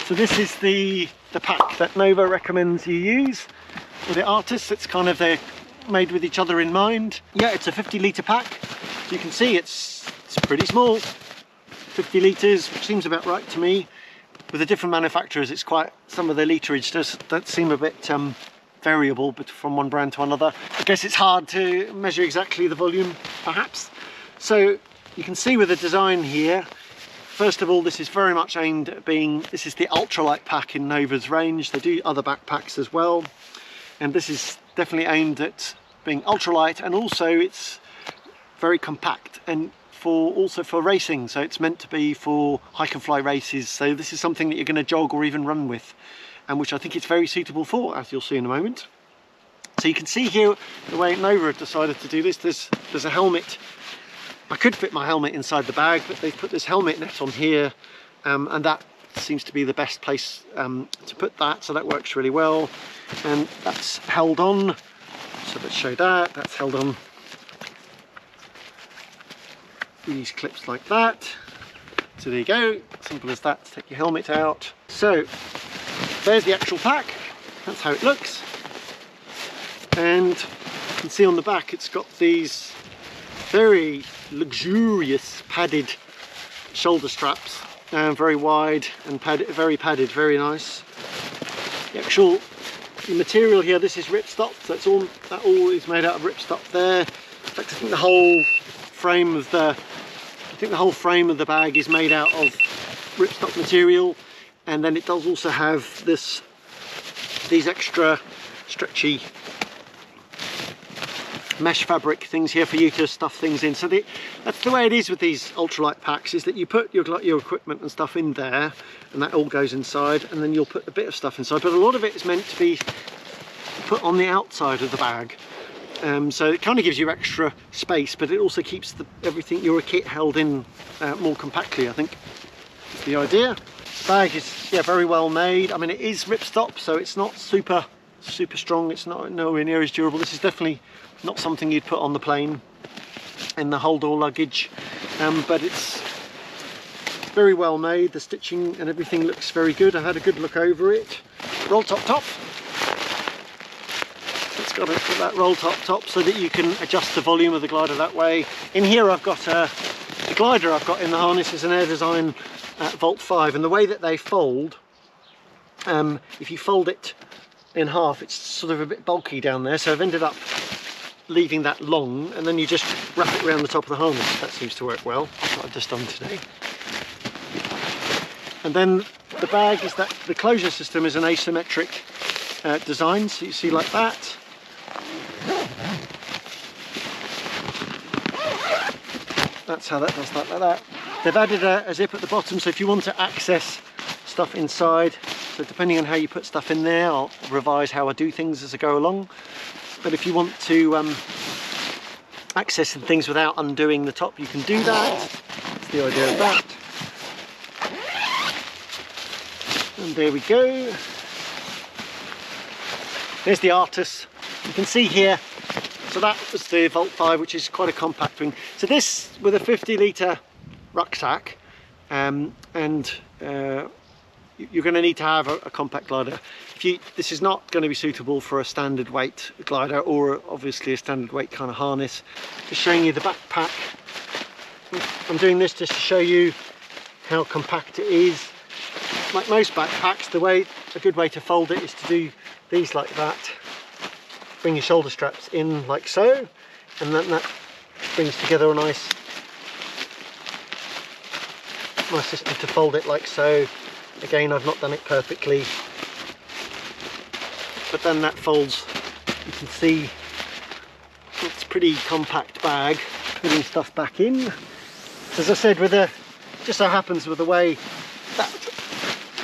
So this is the pack that Nova recommends you use for the artists. It's kind of, they're made with each other in mind. Yeah, it's a 50 litre pack. So you can see it's pretty small. 50 litres, which seems about right to me. With the different manufacturers, it's quite, some of the literage does seem a bit variable, but from one brand to another. I guess it's hard to measure exactly the volume, perhaps. So you can see with the design here, first of all, this is very much aimed at being, this is the ultralight pack in Nova's range. They do other backpacks as well. And this is definitely aimed at being ultralight, and also it's very compact and also for racing. So it's meant to be for hike and fly races. So this is something that you're going to jog or even run with, and which I think it's very suitable for, as you'll see in a moment. So you can see here the way Nova have decided to do this. There's a helmet. I could fit my helmet inside the bag, but they've put this helmet net on here, and that seems to be the best place to put that, so that works really well. And that's held on, so let's show that. That's held on these clips like that. So there you go, simple as that to take your helmet out. So there's the actual pack, that's how it looks. And you can see on the back it's got these very luxurious padded shoulder straps, very wide and very padded, very nice. The actual material here, this is ripstop, so that all is made out of ripstop there. In fact, I think the whole frame of the bag is made out of ripstop material, and then it does also have these extra stretchy mesh fabric things here for you to stuff things in. So that's the way it is with these ultralight packs, is that you put your equipment and stuff in there, and that all goes inside, and then you'll put a bit of stuff inside, but a lot of it is meant to be put on the outside of the bag. So it kind of gives you extra space, but it also keeps everything, your kit, held in more compactly, I think is the idea. The bag is, yeah, very well made. I mean, it is ripstop, so it's not super strong. It's nowhere near as durable. This is definitely not something you'd put on the plane in the hold or luggage, but it's very well made. The stitching and everything looks very good. I had a good look over it. Roll top. It's got that roll top so that you can adjust the volume of the glider that way. In here I've got the glider I've got in the harness is an Air Design Volt 5, and the way that they fold, if you fold it in half, it's sort of a bit bulky down there, so I've ended up leaving that long, and then you just wrap it around the top of the harness. That seems to work well. That's what I've just done today. And then the bag is that the closure system is an asymmetric design, so you see like that. That's how that does that, like that. They've added a zip at the bottom, so if you want to access stuff inside, so depending on how you put stuff in there, I'll revise how I do things as I go along. But if you want to access things without undoing the top, you can do that. That's the idea of that. And there we go. There's the Artis. You can see here, so that was the Volt 5, which is quite a compact wing. So this, with a 50 litre rucksack, and you're going to need to have a compact glider. This is not going to be suitable for a standard weight glider, or obviously a standard weight kind of harness. Just showing you the backpack. I'm doing this just to show you how compact it is. Like most backpacks, a good way to fold it is to do these like that. Bring your shoulder straps in like so, and then that brings together a nice system to fold it like so. Again, I've not done it perfectly, but then that folds. You can see it's a pretty compact bag, putting stuff back in. As I said, just so happens with the way that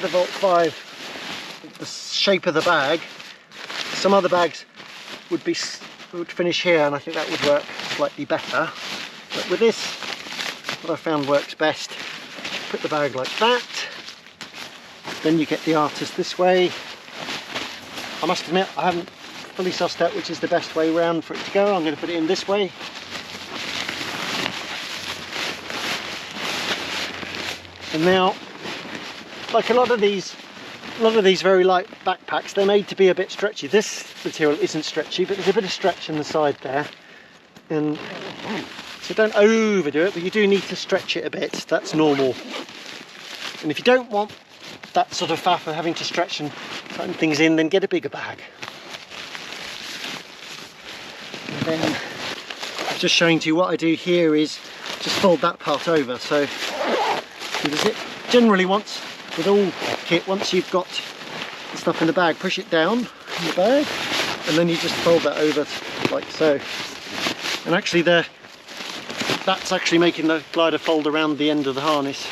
the Volt 5, the shape of the bag, some other bags would finish here, and I think that would work slightly better. But with this, what I found works best, put the bag like that, then you get the Artis this way. I must admit, I haven't fully sussed out which is the best way round for it to go. I'm going to put it in this way. And now, like a lot of these A lot of these very light backpacks, they're made to be a bit stretchy. This material isn't stretchy, but there's a bit of stretch in the side there. And so don't overdo it, but you do need to stretch it a bit. That's normal. And if you don't want that sort of faff of having to stretch and tighten things in, then get a bigger bag. And then I'm just showing to you what I do here is just fold that part over. So the zip generally with all kit, once you've got the stuff in the bag, push it down in the bag and then you just fold that over like so. And actually that's actually making the glider fold around the end of the harness.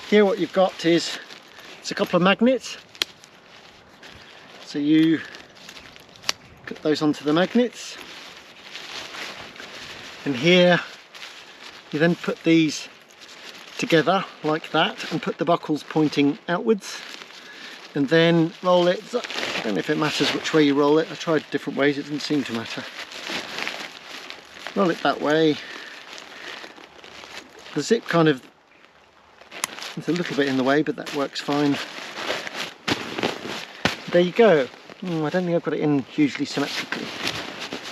Here what you've got is it's a couple of magnets. So you put those onto the magnets. And here you then put these together like that and put the buckles pointing outwards and then roll it. I don't know if it matters which way you roll it. I tried different ways, it didn't seem to matter. Roll it that way. The zip kind of, it's a little bit in the way, but that works fine. There you go. I don't think I've got it in hugely symmetrically.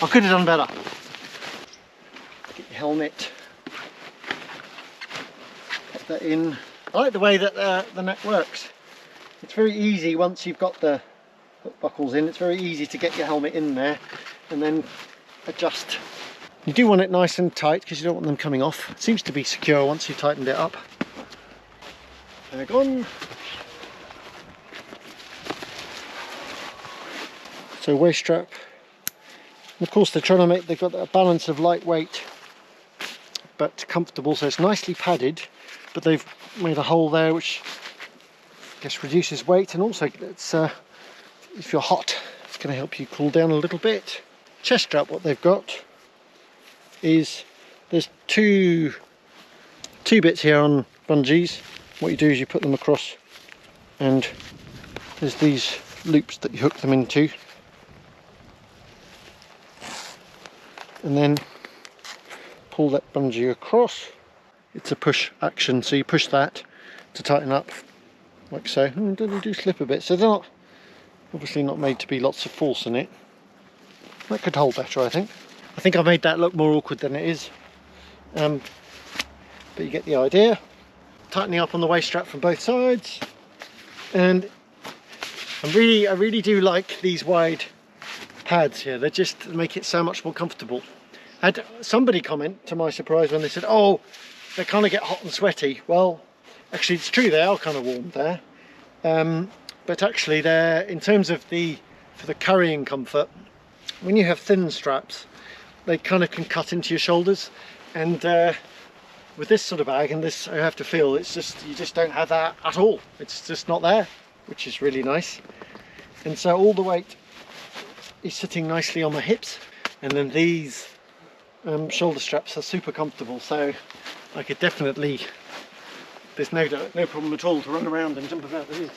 I could have done better. Get your helmet. Put that in. I like the way that the net works. It's very easy once you've got the buckles in. It's very easy to get your helmet in there and then adjust. You do want it nice and tight because you don't want them coming off. It seems to be secure once you've tightened it up. Bag on. So waist strap. And of course they've got a balance of lightweight but comfortable, so it's nicely padded, but they've made a hole there which I guess reduces weight, and also it's if you're hot it's going to help you cool down a little bit. Chest strap, what they've got is there's two bits here on bungees. What you do is you put them across and there's these loops that you hook them into, and then pull that bungee across. It's a push action, so you push that to tighten up like so. And they do slip a bit, so they're not obviously not made to be lots of force in it. That could hold better, I think. I think I made that look more awkward than it is, but you get the idea. Tightening up on the waist strap from both sides, and I really do like these wide pads here. They just make it so much more comfortable. I had somebody comment, to my surprise, when they said, oh, they kind of get hot and sweaty. Well, actually it's true, they are kind of warm there, but actually they're, in terms of for the carrying comfort, when you have thin straps they kind of can cut into your shoulders, and with this sort of bag and this, I have to feel, it's just, you just don't have that at all. It's just not there, which is really nice. And so all the weight is sitting nicely on my hips, and then these shoulder straps are super comfortable, so I could definitely, there's no problem at all to run around and jump about with these.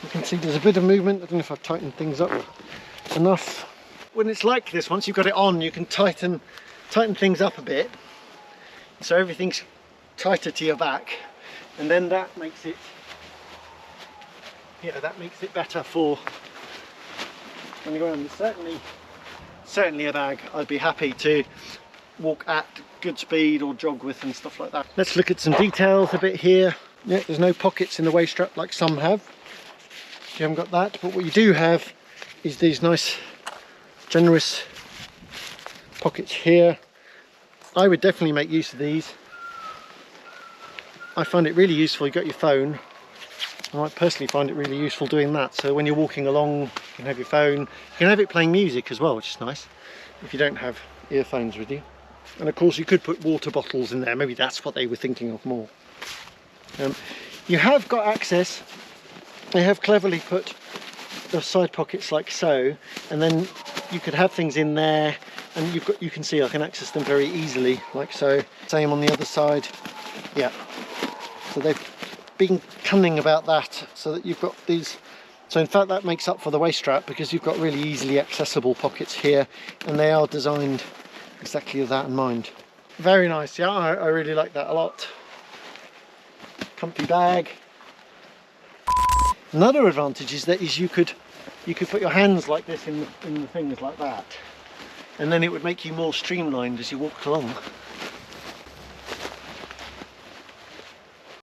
You can see there's a bit of movement. I don't know if I've tightened things up enough. When it's like this, once you've got it on, you can tighten things up a bit, so everything's tighter to your back, and then that makes it, that makes it better for when you go around. Certainly a bag I'd be happy to walk at good speed or jog with and stuff like that. Let's look at some details a bit here. Yeah, there's no pockets in the waist strap like some have. You haven't got that, but what you do have is these nice generous pockets here. I would definitely make use of these. I find it really useful. You've got your phone. I personally find it really useful doing that. So when you're walking along, you can have your phone. You can have it playing music as well, which is nice if you don't have earphones with you. And of course you could put water bottles in there. Maybe that's what they were thinking of more. You have got access. They have cleverly put the side pockets like so, and then you could have things in there, and you can see I can access them very easily like so. Same on the other side. Yeah, so they've been cunning about that, so that you've got these. So in fact that makes up for the waist strap, because you've got really easily accessible pockets here, and they are designed exactly with that in mind. Very nice, yeah, I really like that a lot. Comfy bag. Another advantage is that you could put your hands like this in the things like that, and then it would make you more streamlined as you walked along.